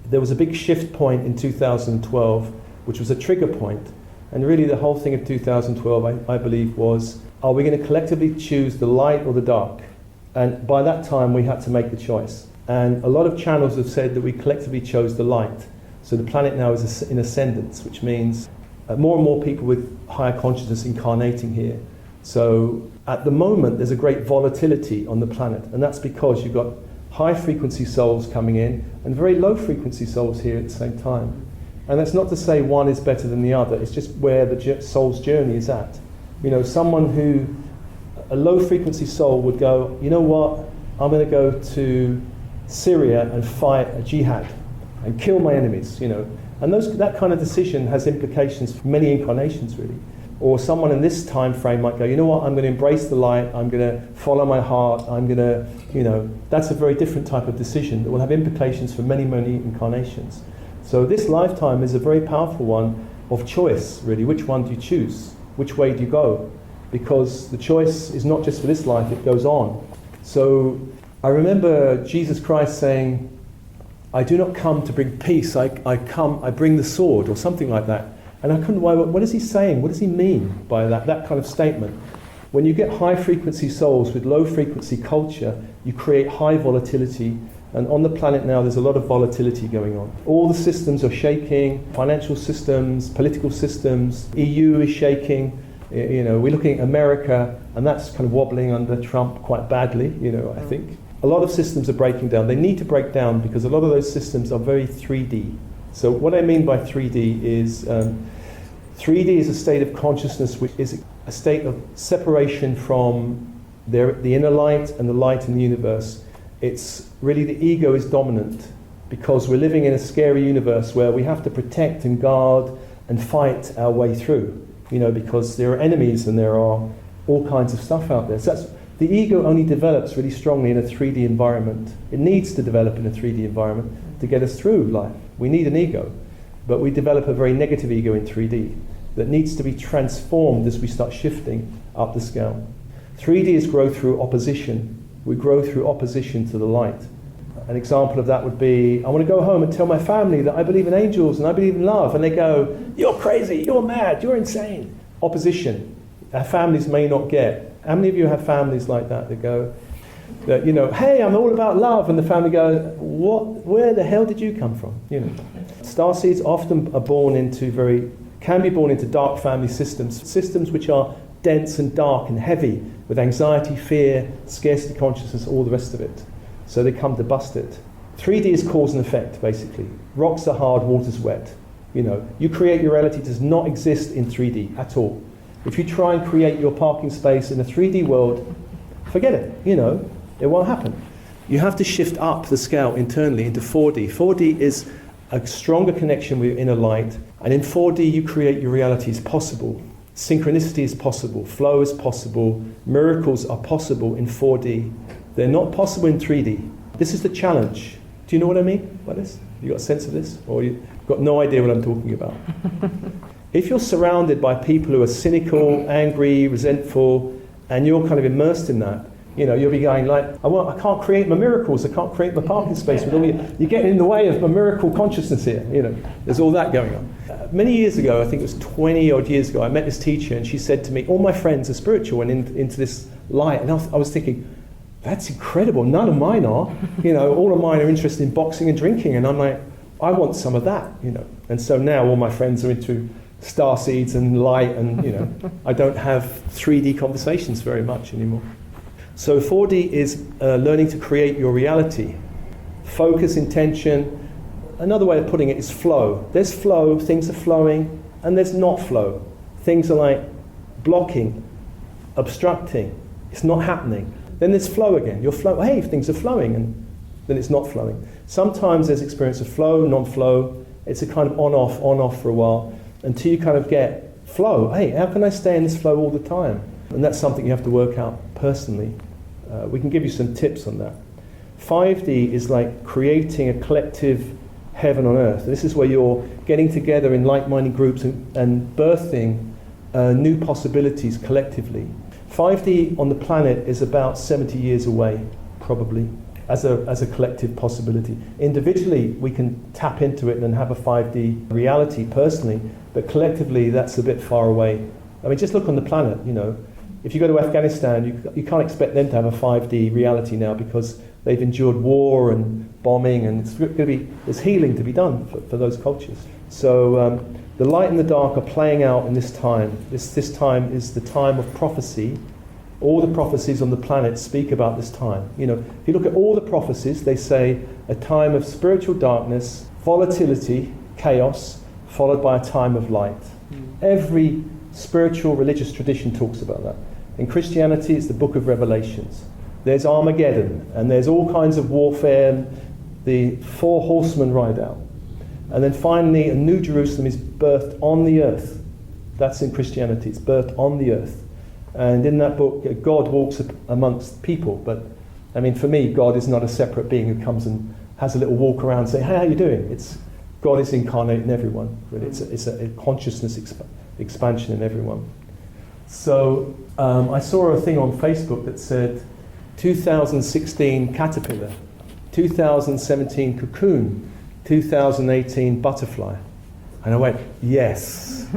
there was a big shift point in 2012, which was a trigger point. And really the whole thing of 2012, I believe, was, are we going to collectively choose the light or the dark? And by that time, we had to make the choice. And a lot of channels have said that we collectively chose the light. So the planet now is in ascendance, which means more and more people with higher consciousness incarnating here. So at the moment, there's a great volatility on the planet. And that's because you've got high frequency souls coming in and very low frequency souls here at the same time. And that's not to say one is better than the other. It's just where the soul's journey is at. You know, someone who, a low frequency soul would go, you know what, I'm going to go to Syria and fight a jihad and kill my enemies, you know. And that kind of decision has implications for many incarnations, really. Or someone in this time frame might go, you know what, I'm going to embrace the light, I'm going to follow my heart, I'm going to, you know, that's a very different type of decision that will have implications for many, many incarnations. So this lifetime is a very powerful one of choice, really. Which one do you choose? Which way do you go? Because the choice is not just for this life, it goes on. So I remember Jesus Christ saying, I do not come to bring peace, I bring the sword, or something like that. And I couldn't, what is he saying? What does he mean by that kind of statement? When you get high frequency souls with low frequency culture, you create high volatility. And on the planet now, there's a lot of volatility going on. All the systems are shaking, financial systems, political systems, EU is shaking. You know, we're looking at America, and that's kind of wobbling under Trump quite badly, you know, I think. A lot of systems are breaking down. They need to break down because a lot of those systems are very 3D. So what I mean by 3D is 3D is a state of consciousness which is a state of separation from the inner light and the light in the universe. It's really the ego is dominant because we're living in a scary universe where we have to protect and guard and fight our way through, you know, because there are enemies and there are all kinds of stuff out there. So the ego only develops really strongly in a 3D environment. It needs to develop in a 3D environment to get us through life. We need an ego, but we develop a very negative ego in 3D that needs to be transformed as we start shifting up the scale. 3D is growth through opposition. We grow through opposition to the light. An example of that would be, I want to go home and tell my family that I believe in angels and I believe in love, and they go, you're crazy, you're mad, you're insane. Opposition. Our families may not get. How many of you have families like that go, that, you know, hey, I'm all about love, and the family goes, where the hell did you come from? You know, starseeds often are can be born into dark family systems which are dense and dark and heavy, with anxiety, fear, scarcity consciousness, all the rest of it. So they come to bust it. 3D is cause and effect, basically. Rocks are hard, water's wet. You know, you create your reality does not exist in 3D at all. If you try and create your parking space in a 3D world, forget it, you know, it won't happen. You have to shift up the scale internally into 4D. 4D is a stronger connection with your inner light, and in 4D you create your reality as possible. Synchronicity is possible, flow is possible, miracles are possible in 4D. They're not possible in 3D. This is the challenge. Do you know what I mean by this? You got a sense of this? Or you've got no idea what I'm talking about? If you're surrounded by people who are cynical, angry, resentful, and you're kind of immersed in that, you know, you'll be going like, I can't create my miracles, I can't create my parking space with all you're getting in the way of my miracle consciousness here, you know, there's all that going on. Many years ago, I think it was 20 odd years ago, I met this teacher and she said to me, all my friends are spiritual and into this light, and I was thinking, that's incredible, none of mine are, you know, all of mine are interested in boxing and drinking, and I'm like, I want some of that, you know, and so now all my friends are into starseeds and light, and you know, I don't have 3D conversations very much anymore. So 4D is learning to create your reality. Focus, intention. Another way of putting it is flow. There's flow, things are flowing, and there's not flow. Things are like blocking, obstructing, it's not happening. Then there's flow again. You're flow, hey, things are flowing, and then it's not flowing. Sometimes there's experience of flow, non-flow. It's a kind of on-off for a while, until you kind of get flow. Hey, how can I stay in this flow all the time? And that's something you have to work out personally. We can give you some tips on that. 5D is like creating a collective heaven on earth. This is where you're getting together in like-minded groups and birthing new possibilities collectively. 5D on the planet is about 70 years away, probably. as a collective possibility. Individually, we can tap into it and have a 5D reality personally, but collectively, that's a bit far away. I mean, just look on the planet, you know. If you go to Afghanistan, you can't expect them to have a 5D reality now because they've endured war and bombing, and there's healing to be done for those cultures. So the light and the dark are playing out in this time. This time is the time of prophecy. All the prophecies on the planet speak about this time. You know, if you look at all the prophecies, they say a time of spiritual darkness, volatility, chaos, followed by a time of light. Every spiritual religious tradition talks about that. In Christianity, it's the book of Revelations. There's Armageddon, and there's all kinds of warfare, and the 4 horsemen ride out. And then finally, a new Jerusalem is birthed on the earth. That's in Christianity, it's birthed on the earth. And in that book, God walks amongst people, but I mean, for me, God is not a separate being who comes and has a little walk around and say, hey, how you doing? God is incarnate in everyone, really. It's a consciousness expansion in everyone. So I saw a thing on Facebook that said 2016 caterpillar, 2017 cocoon, 2018 butterfly. And I went, yes.